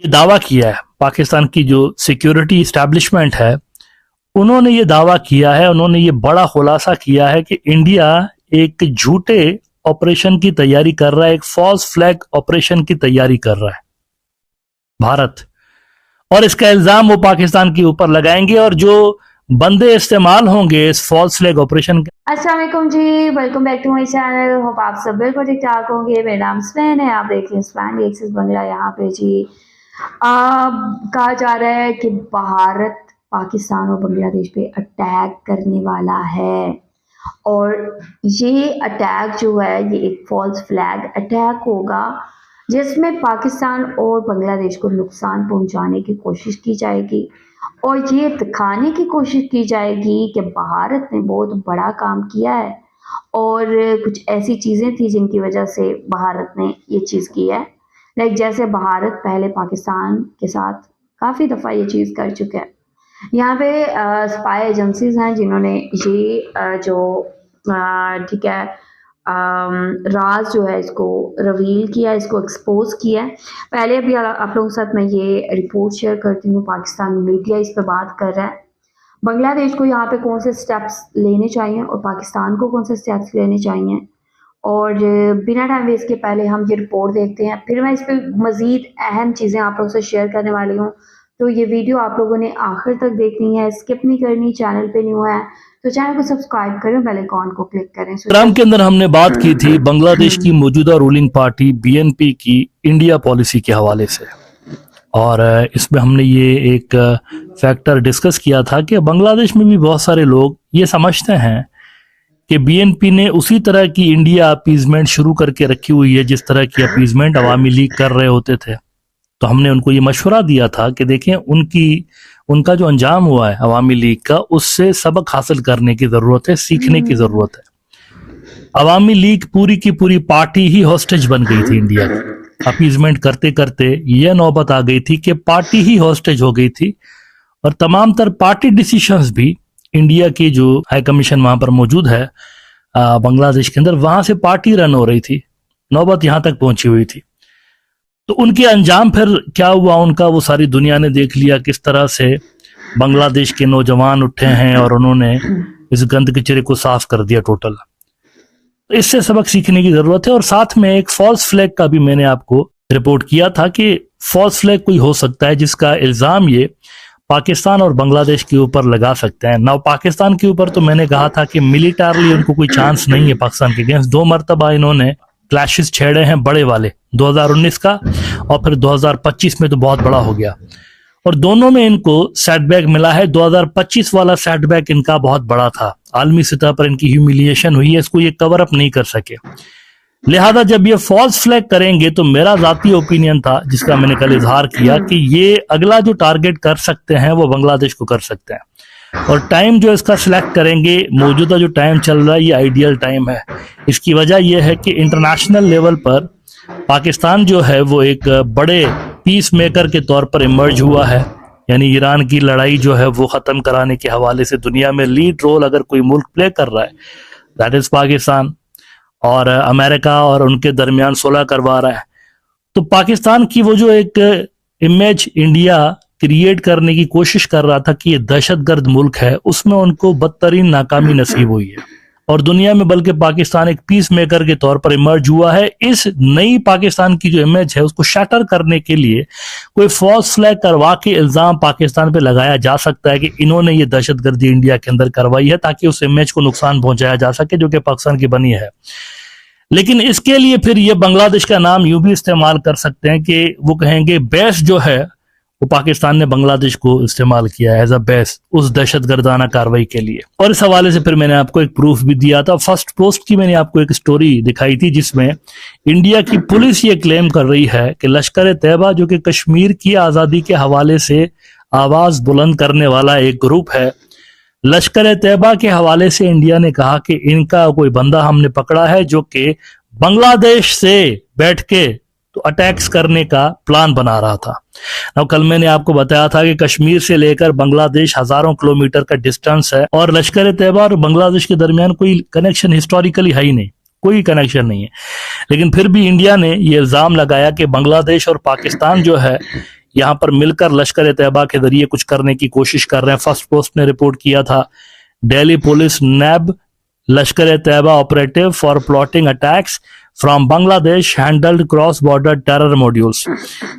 ये दावा किया है पाकिस्तान की जो सिक्योरिटी इस्टेब्लिशमेंट है, उन्होंने ये दावा किया है, उन्होंने ये बड़ा खुलासा किया है कि इंडिया एक झूठे ऑपरेशन की तैयारी कर रहा है, एक फॉल्स फ्लैग ऑपरेशन की तैयारी कर रहा है भारत, और इसका इल्जाम वो पाकिस्तान के ऊपर लगाएंगे और जो बंदे इस्तेमाल होंगे इस फॉल्स फ्लैग ऑपरेशन के। अस्सलाम वालेकुम जी, welcome back to my channel. Hope आप सब बिल्कुल ठीक ठाक होंगे। मेरा नाम स्वैन है, आप देख रहे हैं स्वैन एक्सेस बंगला। यहाँ पे जी कहा जा रहा है कि भारत पाकिस्तान और बांग्लादेश पे अटैक करने वाला है, और ये अटैक जो है ये एक फॉल्स फ्लैग अटैक होगा जिसमें पाकिस्तान और बांग्लादेश को नुकसान पहुंचाने की कोशिश की जाएगी और ये दिखाने की कोशिश की जाएगी कि भारत ने बहुत बड़ा काम किया है और कुछ ऐसी चीज़ें थी जिनकी वजह से भारत ने ये चीज़ की है। लाइक जैसे भारत पहले पाकिस्तान के साथ काफ़ी दफ़ा ये चीज़ कर चुका है। यहाँ पे स्पाई एजेंसीज हैं जिन्होंने ये जो ठीक है राज जो है इसको रिवील किया, इसको एक्सपोज किया है। पहले भी आप लोगों के साथ मैं ये रिपोर्ट शेयर करती हूँ। पाकिस्तान मीडिया इस पे बात कर रहा है, बांग्लादेश को यहाँ पे कौन से स्टेप्स लेने चाहिए और पाकिस्तान को कौन से स्टेप्स लेने चाहिए, और बिना टाइम वेस्ट के पहले हम ये रिपोर्ट देखते हैं, फिर मैं इस पर मज़ीद अहम चीज़ें आप लोगों से शेयर करने वाली हूँ। तो ये वीडियो आप लोगों ने आखिर तक देखनी है, स्किप नहीं करनी। चैनल पे न्यू है तो चैनल को सब्सक्राइब करें, बेल आइकॉन को क्लिक करें। प्रोग्राम के अंदर हमने बात की थी बांग्लादेश की मौजूदा रूलिंग पार्टी बीएनपी की इंडिया पॉलिसी के हवाले से, और इसमें हमने ये एक फैक्टर डिस्कस किया था कि बांग्लादेश में भी बहुत सारे लोग ये समझते हैं कि बीएनपी ने उसी तरह की इंडिया अपीजमेंट शुरू करके रखी हुई है जिस तरह की अपीजमेंट अवामी लीग कर रहे होते थे। तो हमने उनको ये मशवरा दिया था कि देखें उनका जो अंजाम हुआ है अवामी लीग का, उससे सबक हासिल करने की जरूरत है, सीखने की जरूरत है। अवामी लीग पूरी की पूरी पार्टी ही हॉस्टेज बन गई थी इंडिया की। अपीजमेंट करते करते यह नौबत आ गई थी कि पार्टी ही हॉस्टेज हो गई थी और तमाम तर पार्टी डिसीशंस भी इंडिया की जो हाई कमीशन वहां पर मौजूद है बांग्लादेश के अंदर, वहां से पार्टी रन हो रही थी। नौबत यहां तक पहुंची हुई थी। तो उनके अंजाम फिर क्या हुआ उनका, वो सारी दुनिया ने देख लिया किस तरह से बांग्लादेश के नौजवान उठे हैं और उन्होंने इस गंद कचरे को साफ कर दिया टोटल। तो इससे सबक सीखने की जरूरत है। और साथ में एक फॉल्स फ्लैग का भी मैंने आपको रिपोर्ट किया था कि फॉल्स फ्लैग कोई हो सकता है जिसका इल्जाम ये पाकिस्तान और बांग्लादेश के ऊपर लगा सकते हैं। ना पाकिस्तान के ऊपर तो मैंने कहा था कि मिलिटरली उनको कोई चांस नहीं है पाकिस्तान के अगेंस्ट। 2 मरतबा इन्होंने क्लैशेस छेड़े हैं बड़े वाले, 2019 का और फिर 2025 में तो बहुत बड़ा हो गया, और दोनों में इनको सेटबैक मिला है। 2025 वाला सेटबैक इनका बहुत बड़ा था, आलमी सतह पर इनकी ह्यूमिलिएशन हुई है, इसको ये कवर अप नहीं कर सके। लिहाजा जब ये फॉल्स फ्लैग करेंगे तो मेरा जाती ओपिनियन था, जिसका मैंने कल इजहार किया, कि ये अगला जो टारगेट कर सकते हैं वो बांग्लादेश को कर सकते हैं। और टाइम जो इसका सिलेक्ट करेंगे, मौजूदा जो टाइम चल रहा है ये आइडियल टाइम है। इसकी वजह यह है कि इंटरनेशनल लेवल पर पाकिस्तान जो है वो एक बड़े पीस मेकर के तौर पर इमर्ज हुआ है। यानी ईरान की लड़ाई जो है वो ख़त्म कराने के हवाले से दुनिया में लीड रोल अगर कोई मुल्क प्ले कर रहा है दैट इज़ पाकिस्तान, और अमेरिका और उनके दरमियान सुलह करवा रहा है। तो पाकिस्तान की वो जो एक इमेज इंडिया क्रिएट करने की कोशिश कर रहा था कि ये दहशतगर्द मुल्क है, उसमें उनको बदतरीन नाकामी नसीब हुई है। और दुनिया में बल्कि पाकिस्तान एक पीस मेकर के तौर पर इमर्ज हुआ है। इस नई पाकिस्तान की जो इमेज है उसको शटर करने के लिए कोई फॉल्स फ्लैग करवा के इल्जाम पाकिस्तान पे लगाया जा सकता है कि इन्होंने ये दहशतगर्दी इंडिया के अंदर करवाई है ताकि उस इमेज को नुकसान पहुंचाया जा सके जो कि पाकिस्तान की बनी है। लेकिन इसके लिए फिर ये बांग्लादेश का नाम यूं भी इस्तेमाल कर सकते हैं कि वो कहेंगे बेस जो है वो पाकिस्तान ने बांग्लादेश को इस्तेमाल किया एज अ बेस उस दहशतगर्दाना कार्रवाई के लिए। और इस हवाले से फिर मैंने आपको एक प्रूफ भी दिया था। फर्स्ट पोस्ट की मैंने आपको एक स्टोरी दिखाई थी जिसमें इंडिया की पुलिस ये क्लेम कर रही है कि लश्कर तैयबा जो कि कश्मीर की आज़ादी के हवाले से आवाज बुलंद करने वाला एक ग्रुप है, लश्कर तैयबा के हवाले से इंडिया ने कहा कि इनका कोई बंदा हमने पकड़ा है जो कि बांग्लादेश से बैठ के तो अटैक्स करने का प्लान बना रहा था। अब कल मैंने आपको बताया था कि कश्मीर से लेकर बांग्लादेश हजारों किलोमीटर का डिस्टेंस है और लश्कर तैयबा और बांग्लादेश के दरमियान कोई कनेक्शन हिस्टोरिकली है ही नहीं, कोई कनेक्शन नहीं है। लेकिन फिर भी इंडिया ने ये इल्जाम लगाया कि बांग्लादेश और पाकिस्तान जो है यहाँ पर मिलकर लश्कर ए तैयबा के जरिए कुछ करने की कोशिश कर रहे हैं। फर्स्ट पोस्ट ने रिपोर्ट किया था Delhi police nab Lashkar e Taiba operative for plotting attacks from Bangladesh handled cross border terror modules.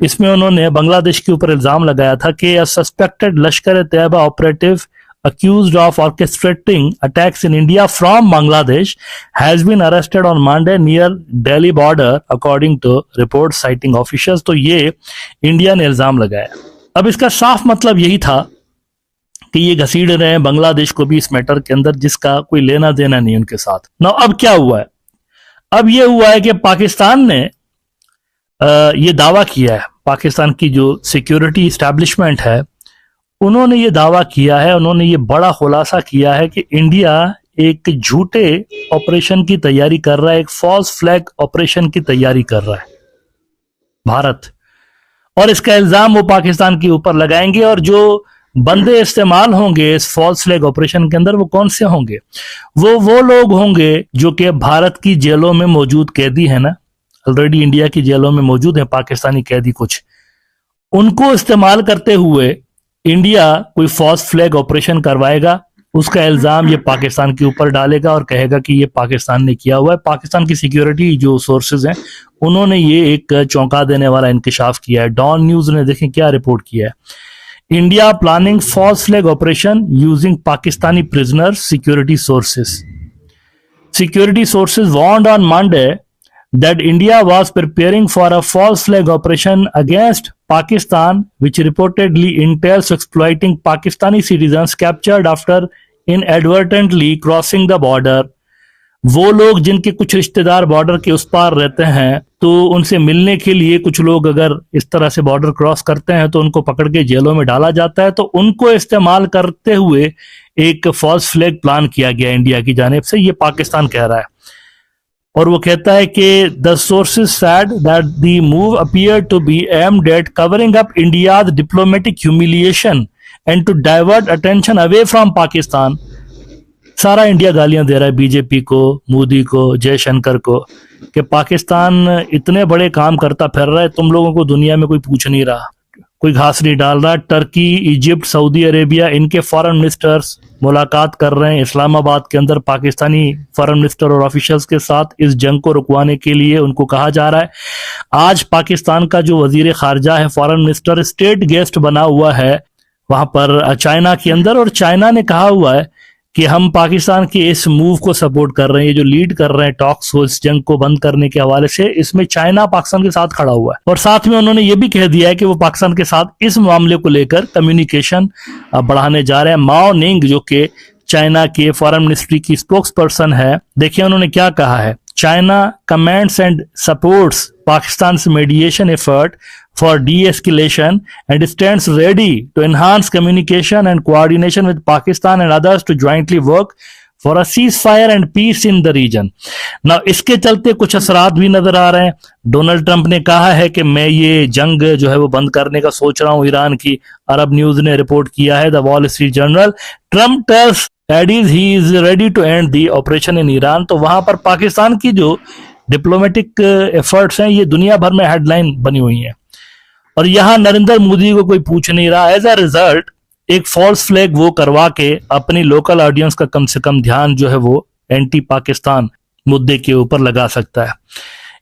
इसमें उन्होंने बांग्लादेश के ऊपर इल्जाम लगाया था कि a suspected Lashkar e Taiba operative accused of orchestrating attacks in India from Bangladesh has been arrested on Monday near Delhi border according to reports citing officials। तो ये इंडिया ने इल्जाम लगाया। अब इसका साफ मतलब यही था कि ये घसीट रहे हैं बांग्लादेश को भी इस मैटर के अंदर, जिसका कोई लेना देना नहीं उनके साथ। ना अब क्या हुआ है? अब ये हुआ है कि पाकिस्तान ने ये दावा किया है, पाकिस्तान की जो सिक्योरिटी इस्टेब्लिशमेंट है उन्होंने ये दावा किया है, उन्होंने ये बड़ा खुलासा किया है कि इंडिया एक झूठे ऑपरेशन की तैयारी कर रहा है, एक फॉल्स फ्लैग ऑपरेशन की तैयारी कर रहा है भारत, और इसका इल्जाम वो पाकिस्तान के ऊपर लगाएंगे। और जो बंदे इस्तेमाल होंगे इस फॉल्स फ्लैग ऑपरेशन के अंदर वो कौन से होंगे? वो लोग होंगे जो कि भारत की जेलों में मौजूद कैदी है ना, ऑलरेडी इंडिया की जेलों में मौजूद है पाकिस्तानी कैदी कुछ, उनको इस्तेमाल करते हुए इंडिया कोई फॉल्स फ्लैग ऑपरेशन करवाएगा, उसका इल्जाम ये पाकिस्तान के ऊपर डालेगा और कहेगा कि ये पाकिस्तान ने किया हुआ है। पाकिस्तान की सिक्योरिटी जो सोर्सेज हैं उन्होंने ये एक चौंका देने वाला इंकशाफ किया है। डॉन न्यूज ने देखें क्या रिपोर्ट किया है। India planning false flag operation using Pakistani prisoners, security sources. Security sources warned on Monday that India was preparing for a false flag operation against Pakistan, which reportedly entails exploiting Pakistani citizens captured after inadvertently crossing the border। वो लोग जिनके कुछ रिश्तेदार border के उस पार रहते हैं, तो उनसे मिलने के लिए कुछ लोग अगर इस तरह से बॉर्डर क्रॉस करते हैं तो उनको पकड़ के जेलों में डाला जाता है। तो उनको इस्तेमाल करते हुए एक फॉल्स फ्लैग प्लान किया गया इंडिया की जानिब से, ये पाकिस्तान कह रहा है। और वो कहता है कि the sources said that the move appear to be aimed at covering up India's diplomatic humiliation and to divert attention away from Pakistan. सारा इंडिया गालियां दे रहा है बीजेपी को, मोदी को, जयशंकर को, कि पाकिस्तान इतने बड़े काम करता फिर रहा है, तुम लोगों को दुनिया में कोई पूछ नहीं रहा, कोई घास नहीं डाल रहा। टर्की, इजिप्ट, सऊदी अरेबिया, इनके फॉरेन मिनिस्टर्स मुलाकात कर रहे हैं इस्लामाबाद के अंदर पाकिस्तानी फॉरेन मिनिस्टर और ऑफिशियल्स के साथ इस जंग को रुकवाने के लिए उनको कहा जा रहा है। आज पाकिस्तान का जो वजीर खारजा है, फॉरेन मिनिस्टर, स्टेट गेस्ट बना हुआ है वहां पर चाइना के अंदर, और चाइना ने कहा हुआ है कि हम पाकिस्तान के इस मूव को सपोर्ट कर रहे हैं, ये जो लीड कर रहे हैं टॉक्स को इस जंग को बंद करने के हवाले से, इसमें चाइना पाकिस्तान के साथ खड़ा हुआ है। और साथ में उन्होंने ये भी कह दिया है कि वो पाकिस्तान के साथ इस मामले को लेकर कम्युनिकेशन बढ़ाने जा रहे हैं। माओ निंग जो कि चाइना के फॉरेन मिनिस्ट्री की स्पोक्स पर्सन है, देखिए उन्होंने क्या कहा है। China comments and supports Pakistan's mediation effort for de-escalation and stands ready to enhance communication and coordination with Pakistan and others to jointly work for a ceasefire and peace in the region। Now इसके चलते कुछ असरात भी नजर आ रहे हैं। Donald Trump ने कहा है कि मैं ये जंग जो है वो बंद करने का सोच रहा हूं ईरान की। अरब न्यूज ने रिपोर्ट किया है, the Wall Street Journal, Trump tells aides he is ready to end the operation in Iran. तो वहां पर पाकिस्तान की जो डिप्लोमेटिक एफर्ट्स हैं ये दुनिया भर में हेडलाइन बनी हुई हैं, और यहां नरेंद्र मोदी को कोई पूछ नहीं रहा। एज अ रिजल्ट एक फॉल्स फ्लैग वो करवा के अपनी लोकल ऑडियंस का कम से कम ध्यान जो है वो एंटी पाकिस्तान मुद्दे के ऊपर लगा सकता है।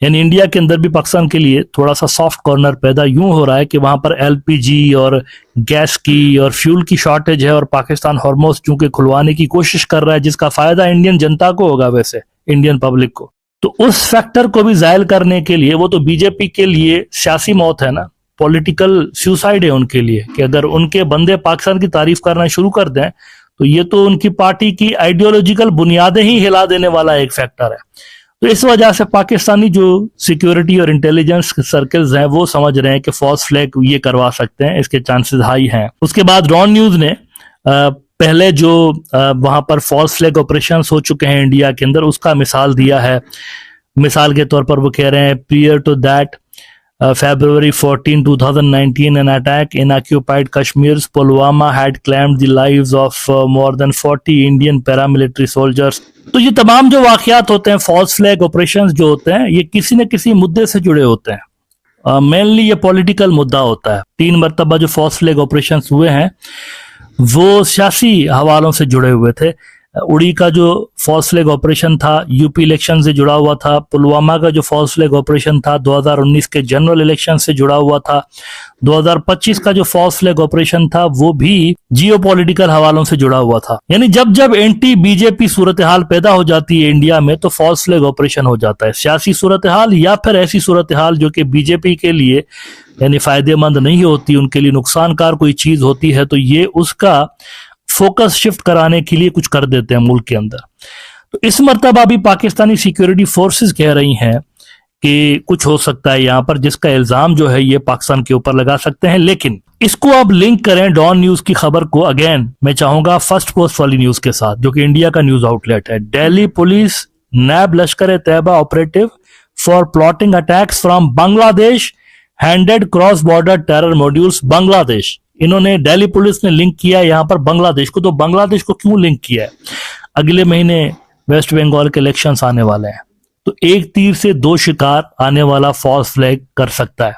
यानी इंडिया के अंदर भी पाकिस्तान के लिए थोड़ा सा सॉफ्ट कॉर्नर पैदा यूं हो रहा है कि वहां पर एलपीजी और गैस की और फ्यूल की शॉर्टेज है, और पाकिस्तान हॉर्मोज चूंकि खुलवाने की कोशिश कर रहा है, जिसका फायदा इंडियन जनता को होगा, वैसे इंडियन पब्लिक को। तो उस फैक्टर को भी जायल करने के लिए, वो तो बीजेपी के लिए सियासी मौत है ना, पॉलिटिकल सुसाइड है उनके लिए, कि अगर उनके बंदे पाकिस्तान की तारीफ करना शुरू कर दें तो ये तो उनकी पार्टी की आइडियोलॉजिकल बुनियादें ही हिला देने वाला एक फैक्टर है। तो इस वजह से पाकिस्तानी जो सिक्योरिटी और इंटेलिजेंस सर्कल्स हैं वो समझ रहे हैं कि फॉल्स फ्लैग ये करवा सकते हैं, इसके चांसेस हाई हैं। उसके बाद डॉन न्यूज ने पहले जो वहां पर फॉल्स फ्लैग ऑपरेशन हो चुके हैं इंडिया के अंदर उसका मिसाल दिया है। मिसाल के तौर पर वो कह रहे हैं, prior to that February 14, 2019 an attack in occupied Kashmir's Pulwama had claimed the lives of more than 40 Indian paramilitary soldiers। तो ये तमाम जो वाकयात होते हैं, फॉल्स फ्लैग ऑपरेशंस जो होते हैं, ये किसी न किसी मुद्दे से जुड़े होते हैं, मेनली ये पॉलिटिकल मुद्दा होता है। 3 मरतबा जो फॉल्स फ्लैग ऑपरेशन हुए हैं वो सियासी हवालों से जुड़े हुए थे। उड़ी का जो फॉल्स फ्लैग ऑपरेशन था यूपी इलेक्शन से जुड़ा हुआ था। पुलवामा का जो फॉल्स फ्लैग ऑपरेशन था 2019 के जनरल इलेक्शन से जुड़ा हुआ था। 2025 का जो फॉल्स फ्लैग ऑपरेशन था वो भी जियोपॉलिटिकल हवालों से जुड़ा हुआ था। यानी जब जब एंटी बीजेपी सूरत हाल पैदा हो जाती है इंडिया में तो फॉल्स फ्लैग ऑपरेशन हो जाता है। सियासी सूरत हाल या फिर ऐसी सूरत हाल जो कि बीजेपी के लिए यानी फायदेमंद नहीं होती, उनके लिए नुकसानकार कोई चीज होती है, तो ये उसका फोकस शिफ्ट कराने के लिए कुछ कर देते हैं मुल्क के अंदर। तो इस मर्तबा भी पाकिस्तानी सिक्योरिटी फोर्सेस कह रही हैं कि कुछ हो सकता है यहाँ पर, जिसका इल्जाम जो है ये पाकिस्तान के ऊपर लगा सकते हैं। लेकिन इसको आप लिंक करें डॉन न्यूज की खबर को, अगेन मैं चाहूंगा फर्स्ट पोस्ट वाली न्यूज के साथ, जो कि इंडिया का न्यूज आउटलेट है। Delhi police nab Lashkar Taiba operative for plotting attacks from Bangladesh handed cross border terror modules Bangladesh. इन्होंने दिल्ली पुलिस ने लिंक किया यहाँ पर बांग्लादेश को। तो बांग्लादेश को क्यों लिंक किया है? अगले महीने वेस्ट बंगाल के इलेक्शंस आने वाले हैं, तो एक तीर से दो शिकार आने वाला फॉल्स फ्लैग कर सकता है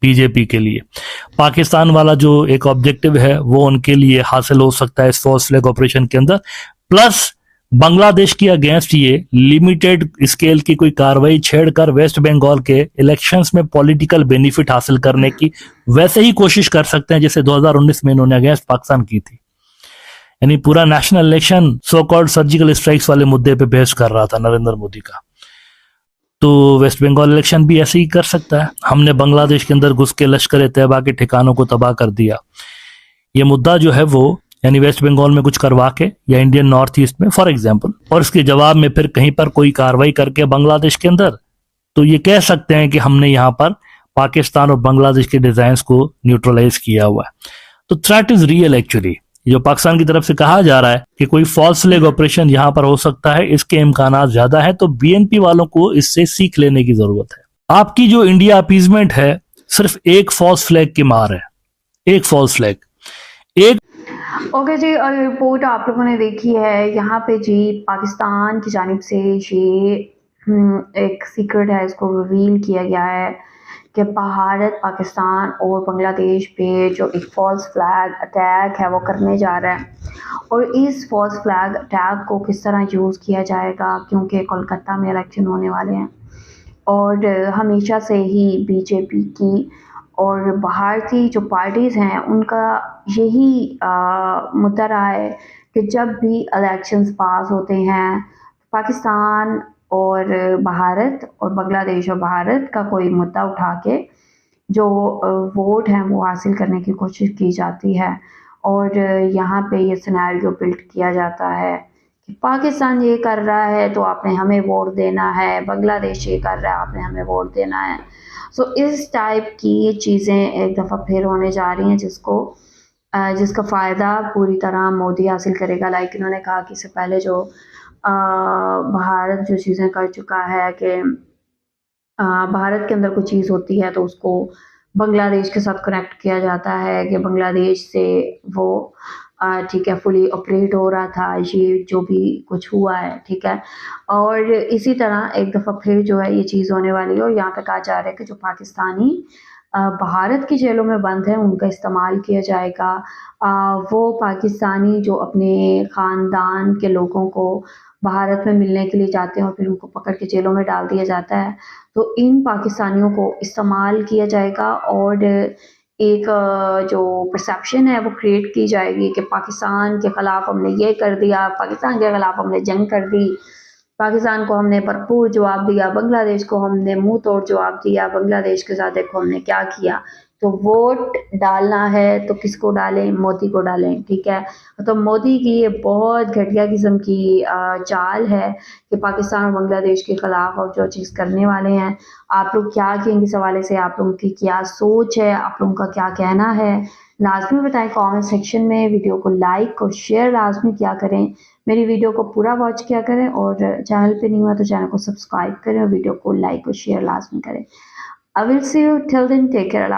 बीजेपी के लिए। पाकिस्तान वाला जो एक ऑब्जेक्टिव है वो उनके लिए हासिल हो सकता है इस फॉल्स फ्लैग ऑपरेशन के अंदर। प्लस बांग्लादेश की अगेंस्ट ये लिमिटेड स्केल की कोई कार्रवाई छेड़कर वेस्ट बंगाल के इलेक्शंस में पॉलिटिकल बेनिफिट हासिल करने की वैसे ही कोशिश कर सकते हैं जैसे 2019 में इन्होंने अगेंस्ट पाकिस्तान की थी। यानी पूरा national election so called surgical strikes वाले मुद्दे पे बहस कर रहा था नरेंद्र मोदी का। तो वेस्ट बंगाल इलेक्शन भी ऐसे ही कर सकता है। हमने बांग्लादेश के अंदर घुस के लश्कर तैयबा के ठिकानों को तबाह कर दिया, ये मुद्दा जो है वो यानी वेस्ट बंगाल में कुछ करवा के या इंडियन नॉर्थ ईस्ट में फॉर एग्जांपल, और इसके जवाब में फिर कहीं पर कोई कार्रवाई करके बांग्लादेश के अंदर, तो ये कह सकते हैं कि हमने यहाँ पर पाकिस्तान और बांग्लादेश के डिजाइन्स को न्यूट्रलाइज किया हुआ है। तो थ्रेट इज रियल एक्चुअली। जो पाकिस्तान की तरफ से कहा जा रहा है कि कोई फॉल्स फ्लैग ऑपरेशन यहाँ पर हो सकता है, इसके इम्कानात ज्यादा है। तो बीएनपी वालों को इससे सीख लेने की जरूरत है। आपकी जो इंडिया अपीजमेंट है सिर्फ एक फॉल्स फ्लैग की मार है, एक फॉल्स फ्लैग, एक ओके जी, और रिपोर्ट आप लोगों ने देखी है। यहाँ पे जी पाकिस्तान की जानिब से ये एक सीक्रेट है, इसको रिवील किया गया है कि भारत पाकिस्तान और बांग्लादेश पे जो एक फॉल्स फ्लैग अटैक है वो करने जा रहा है। और इस फॉल्स फ्लैग अटैक को किस तरह यूज़ किया जाएगा, क्योंकि कोलकाता में इलेक्शन होने वाले हैं और हमेशा से ही बीजेपी की और बाहर की जो पार्टीज़ हैं उनका यही मुद्दा रहा है कि जब भी इलेक्शंस पास होते हैं पाकिस्तान और भारत और बांग्लादेश और भारत का कोई मुद्दा उठा के जो वोट हैं वो हासिल करने की कोशिश की जाती है। और यहाँ पे ये सिनेरियो बिल्ड किया जाता है कि पाकिस्तान ये कर रहा है तो आपने हमें वोट देना है, बांग्लादेश ये कर रहा है आपने हमें वोट देना है। सो इस टाइप की चीज़ें एक दफ़ा फिर होने जा रही हैं जिसका फ़ायदा पूरी तरह मोदी हासिल करेगा। लाइक इन्होंने कहा कि इससे पहले जो भारत जो चीज़ें कर चुका है कि भारत के अंदर कोई चीज़ होती है तो उसको बांग्लादेश के साथ कनेक्ट किया जाता है कि बांग्लादेश से वो ठीक है फुली ऑपरेट हो रहा था, ये जो भी कुछ हुआ है ठीक है। और इसी तरह एक दफ़ा फिर जो है ये चीज़ होने वाली है। और यहाँ पे कहा जा रहा है कि जो पाकिस्तानी भारत की जेलों में बंद हैं उनका इस्तेमाल किया जाएगा। वो पाकिस्तानी जो अपने ख़ानदान के लोगों को भारत में मिलने के लिए जाते हैं और फिर उनको पकड़ के जेलों में डाल दिया जाता है, तो इन पाकिस्तानियों को इस्तेमाल किया जाएगा और एक जो परसेप्शन है वो क्रिएट की जाएगी कि पाकिस्तान के ख़िलाफ़ हमने ये कर दिया, पाकिस्तान के ख़िलाफ़ हमने जंग कर दी, पाकिस्तान को हमने भरपूर जवाब दिया, बांग्लादेश को हमने मुंह तोड़ जवाब दिया, बांग्लादेश के साथ देखो हमने क्या किया। तो वोट डालना है तो किसको डालें? मोदी को डालें, ठीक है। तो मोदी की ये बहुत घटिया किस्म की चाल है कि पाकिस्तान और बांग्लादेश के ख़िलाफ़ अब जो चीज़ करने वाले हैं। आप लोग क्या कहेंगे इस हवाले से? आप लोगों की क्या सोच है? आप लोगों का क्या कहना है? लाजमी बताएं कमेंट सेक्शन में। वीडियो को लाइक और शेयर लाजमी किया करें, मेरी वीडियो को पूरा वॉच किया करें और चैनल पे नहीं हुआ तो चैनल को सब्सक्राइब करें और वीडियो को लाइक और शेयर लाजमी करें। I will see you till then, take care.